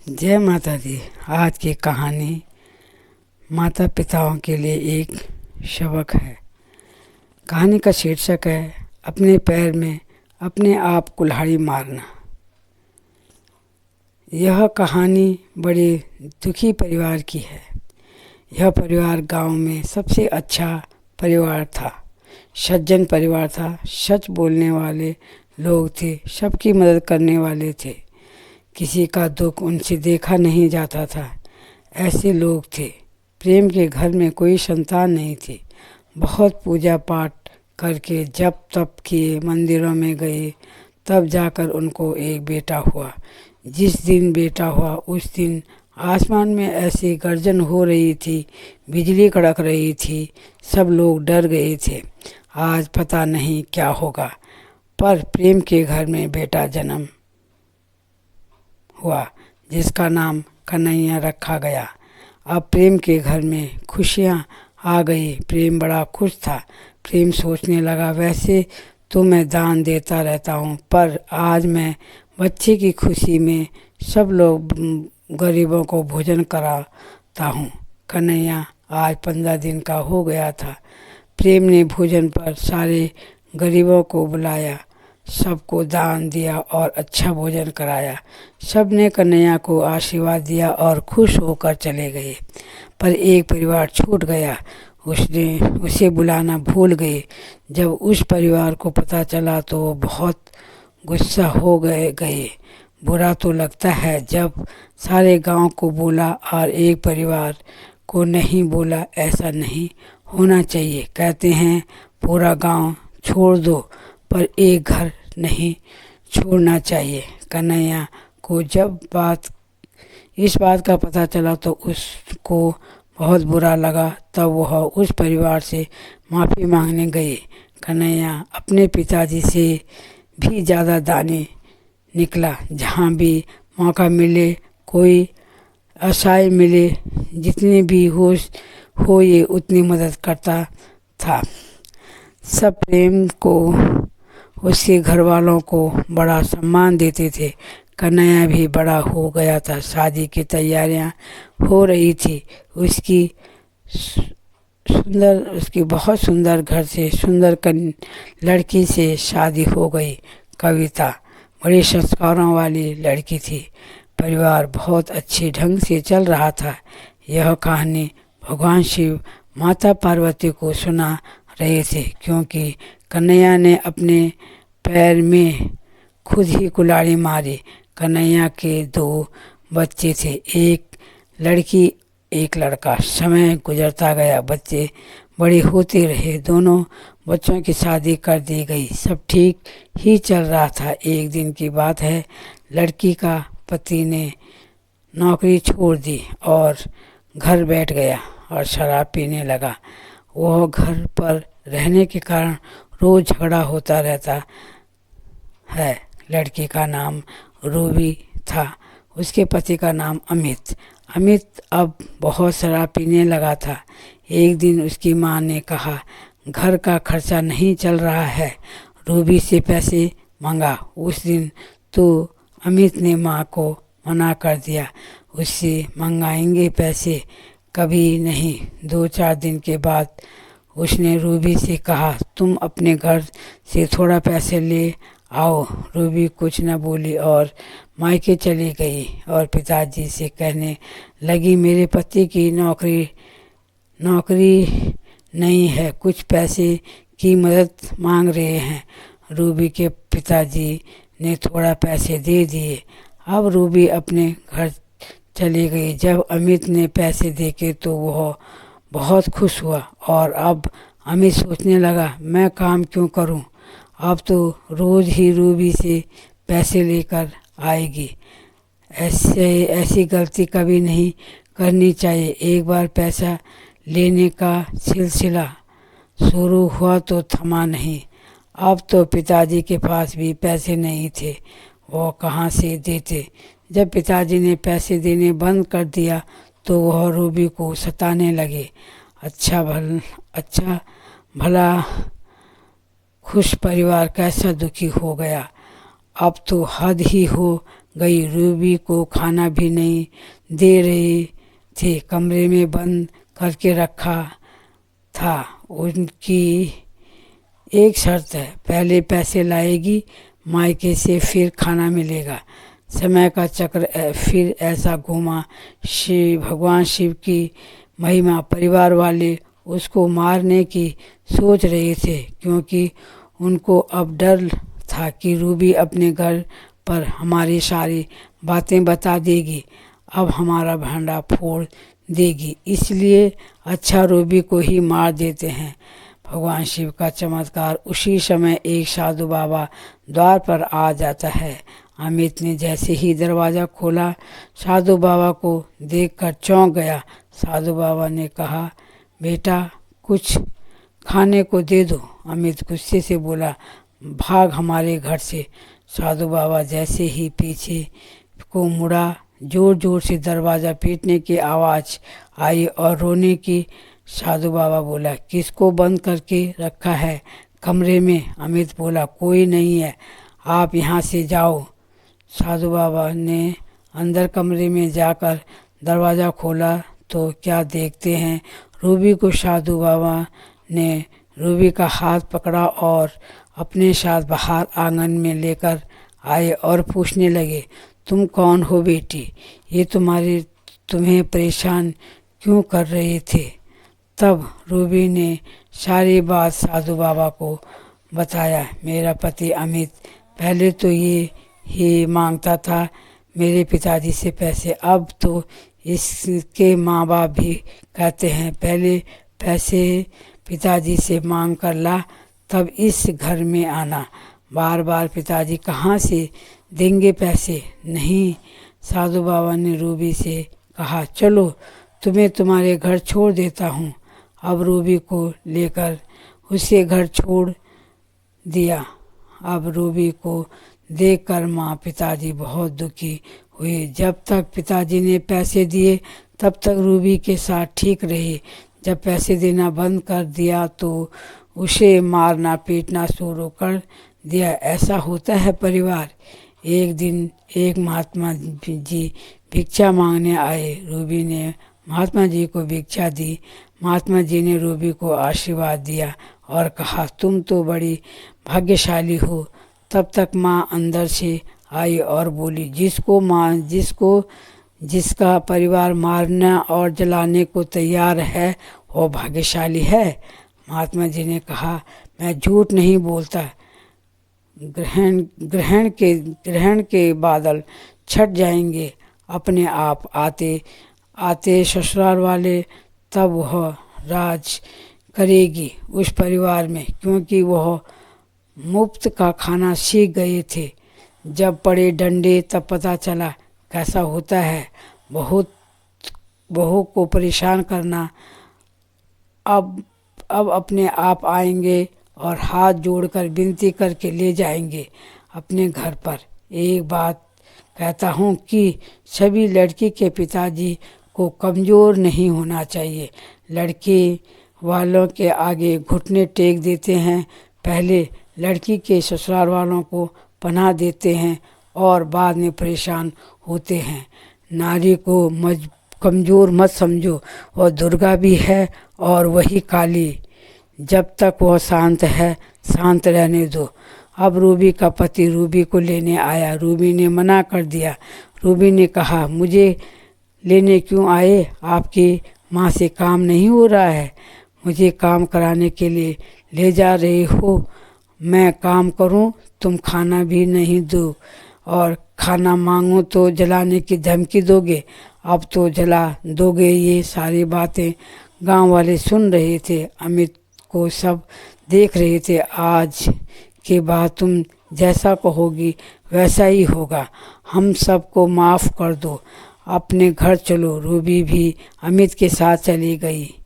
जय माता दी। आज की कहानी माता पिताओं के लिए एक सबक है। कहानी का शीर्षक है अपने पैर में अपने आप कुल्हाड़ी मारना। यह कहानी बड़े दुखी परिवार की है। यह परिवार गांव में सबसे अच्छा परिवार था, सज्जन परिवार था। सच बोलने वाले लोग थे, सबकी मदद करने वाले थे। किसी का दुख उनसे देखा नहीं जाता था, ऐसे लोग थे। प्रेम के घर में कोई संतान नहीं थी। बहुत पूजा पाठ करके जप तप किए, मंदिरों में गए, तब जाकर उनको एक बेटा हुआ। जिस दिन बेटा हुआ उस दिन आसमान में ऐसी गर्जन हो रही थी, बिजली कड़क रही थी, सब लोग डर गए थे। आज पता नहीं क्या होगा, पर प्रेम के घर में बेटा जन्म हुआ, जिसका नाम कन्हैया रखा गया। अब प्रेम के घर में खुशियाँ आ गई। प्रेम बड़ा खुश था। प्रेम सोचने लगा, वैसे तो मैं दान देता रहता हूँ, पर आज मैं बच्चे की खुशी में सब लोग गरीबों को भोजन कराता हूँ। कन्हैया आज 15 दिन का हो गया था। प्रेम ने भोजन पर सारे गरीबों को बुलाया, सबको दान दिया और अच्छा भोजन कराया। सब ने कन्हैया को आशीर्वाद दिया और खुश होकर चले गए। पर एक परिवार छूट गया, उसे बुलाना भूल गए। जब उस परिवार को पता चला तो वो बहुत गुस्सा हो गए। बुरा तो लगता है जब सारे गांव को बोला और एक परिवार को नहीं बोला। ऐसा नहीं होना चाहिए। कहते हैं पूरा गांव छोड़ दो, पर एक घर नहीं छोड़ना चाहिए। कन्हैया को जब इस बात का पता चला तो उसको बहुत बुरा लगा। तब वह उस परिवार से माफ़ी मांगने गए। कन्हैया अपने पिताजी से भी ज़्यादा दानी निकला। जहाँ भी मौका मिले, कोई असहाय मिले, जितनी भी हो ये उतनी मदद करता था। सब प्रेम को, उसके घर वालों को बड़ा सम्मान देते थे। कन्हैया भी बड़ा हो गया था। शादी की तैयारियां हो रही थी। उसकी बहुत सुंदर घर से सुंदर लड़की से शादी हो गई। कविता बड़े संस्कारों वाली लड़की थी। परिवार बहुत अच्छे ढंग से चल रहा था। यह कहानी भगवान शिव माता पार्वती को सुना रहे थे, क्योंकि कन्हैया ने अपने पैर में खुद ही कुल्हाड़ी मारी। कन्हैया के 2 बच्चे थे, एक लड़की एक लड़का। समय गुजरता गया, बच्चे बड़े होते रहे। दोनों बच्चों की शादी कर दी गई। सब ठीक ही चल रहा था। एक दिन की बात है, लड़की का पति ने नौकरी छोड़ दी और घर बैठ गया और शराब पीने लगा। वह घर पर रहने के कारण रोज झगड़ा होता रहता है। लड़की का नाम रूबी था, उसके पति का नाम अमित। अमित अब बहुत शराब पीने लगा था। एक दिन उसकी माँ ने कहा, घर का खर्चा नहीं चल रहा है, रूबी से पैसे मांगा। उस दिन तो अमित ने माँ को मना कर दिया, उससे मंगाएंगे पैसे कभी नहीं। 2-4 दिन के बाद उसने रूबी से कहा, तुम अपने घर से थोड़ा पैसे ले आओ। रूबी कुछ न बोली और मायके चली गई और पिताजी से कहने लगी, मेरे पति की नौकरी नहीं है, कुछ पैसे की मदद मांग रहे हैं। रूबी के पिताजी ने थोड़ा पैसे दे दिए। अब रूबी अपने घर चली गई। जब अमित ने पैसे देखे तो वह बहुत खुश हुआ और अब अमित सोचने लगा, मैं काम क्यों करूं, अब तो रोज ही रूबी से पैसे लेकर आएगी। ऐसी गलती कभी नहीं करनी चाहिए। एक बार पैसा लेने का सिलसिला शुरू हुआ तो थमा नहीं। अब तो पिताजी के पास भी पैसे नहीं थे, वो कहाँ से देते। जब पिताजी ने पैसे देने बंद कर दिया तो वह रूबी को सताने लगे। अच्छा भला खुश परिवार कैसा दुखी हो गया। अब तो हद ही हो गई। रूबी को खाना भी नहीं दे रहे थे, कमरे में बंद करके रखा था। उनकी एक शर्त है, पहले पैसे लाएगी मायके से, फिर खाना मिलेगा। समय का चक्र फिर ऐसा घूमा। भगवान शिव की महिमा। परिवार वाले उसको मारने की सोच रहे थे, क्योंकि उनको अब डर था कि रूबी अपने घर पर हमारी सारी बातें बता देगी, अब हमारा भांडा फोड़ देगी। इसलिए अच्छा रूबी को ही मार देते हैं। भगवान शिव का चमत्कार। उसी समय एक साधु बाबा द्वार पर आ जाता है। अमित ने जैसे ही दरवाज़ा खोला, साधु बाबा को देखकर चौंक गया। साधु बाबा ने कहा, बेटा कुछ खाने को दे दो। अमित गुस्से से बोला, भाग हमारे घर से। साधु बाबा जैसे ही पीछे को मुड़ा, जोर जोर से दरवाज़ा पीटने की आवाज़ आई और रोने की। साधु बाबा बोला, किसको बंद करके रखा है कमरे में? अमित बोला, कोई नहीं है, आप यहाँ से जाओ। साधु बाबा ने अंदर कमरे में जाकर दरवाज़ा खोला तो क्या देखते हैं, रूबी को। साधु बाबा ने रूबी का हाथ पकड़ा और अपने साथ बाहर आंगन में लेकर आए और पूछने लगे, तुम कौन हो बेटी? ये तुम्हें परेशान क्यों कर रहे थे? तब रूबी ने सारी बात साधु बाबा को बताया। मेरा पति अमित पहले तो ये ही मांगता था मेरे पिताजी से पैसे, अब तो इसके माँ बाप भी कहते हैं पहले पैसे पिताजी से मांग कर ला, तब इस घर में आना। बार बार पिताजी कहाँ से देंगे पैसे? नहीं। साधु बाबा ने रूबी से कहा, चलो तुम्हें तुम्हारे घर छोड़ देता हूँ। अब रूबी को लेकर उसे घर छोड़ दिया। अब रूबी को देखकर माँ पिताजी बहुत दुखी हुए। जब तक पिताजी ने पैसे दिए तब तक रूबी के साथ ठीक रही। जब पैसे देना बंद कर दिया तो उसे मारना पीटना शुरू कर दिया। ऐसा होता है परिवार। एक दिन एक महात्मा जी भिक्षा मांगने आए। रूबी ने महात्मा जी को भिक्षा दी। महात्मा जी ने रूबी को आशीर्वाद दिया और कहा, तुम तो बड़ी भाग्यशाली हो। तब तक माँ अंदर से आई और बोली, जिसका परिवार मारना और जलाने को तैयार है वो भाग्यशाली है। महात्मा जी ने कहा, मैं झूठ नहीं बोलता। ग्रहण के बादल छट जाएंगे अपने आप। आते ससुराल वाले, तब वह राज करेगी उस परिवार में, क्योंकि वह मुफ्त का खाना सीख गए थे। जब पड़े डंडे तब पता चला कैसा होता है बहू को परेशान करना। अब अपने आप आएंगे और हाथ जोड़कर विनती करके ले जाएंगे अपने घर पर। एक बात कहता हूँ कि सभी लड़की के पिताजी को कमज़ोर नहीं होना चाहिए। लड़के वालों के आगे घुटने टेक देते हैं, पहले लड़की के ससुराल वालों को पनाह देते हैं और बाद में परेशान होते हैं। नारी को कमज़ोर मत समझो, वह दुर्गा भी है और वही काली। जब तक वह शांत है शांत रहने दो। अब रूबी का पति रूबी को लेने आया। रूबी ने मना कर दिया। रूबी ने कहा, मुझे लेने क्यों आए? आपकी माँ से काम नहीं हो रहा है, मुझे काम कराने के लिए ले जा रहे हो। मैं काम करूं, तुम खाना भी नहीं दो और खाना मांगो तो जलाने की धमकी दोगे। अब तो जला दोगे। ये सारी बातें गांव वाले सुन रहे थे। अमित को सब देख रहे थे। आज के बाद तुम जैसा कहोगी वैसा ही होगा। हम सबको माफ़ कर दो, अपने घर चलो। रूबी भी अमित के साथ चली गई।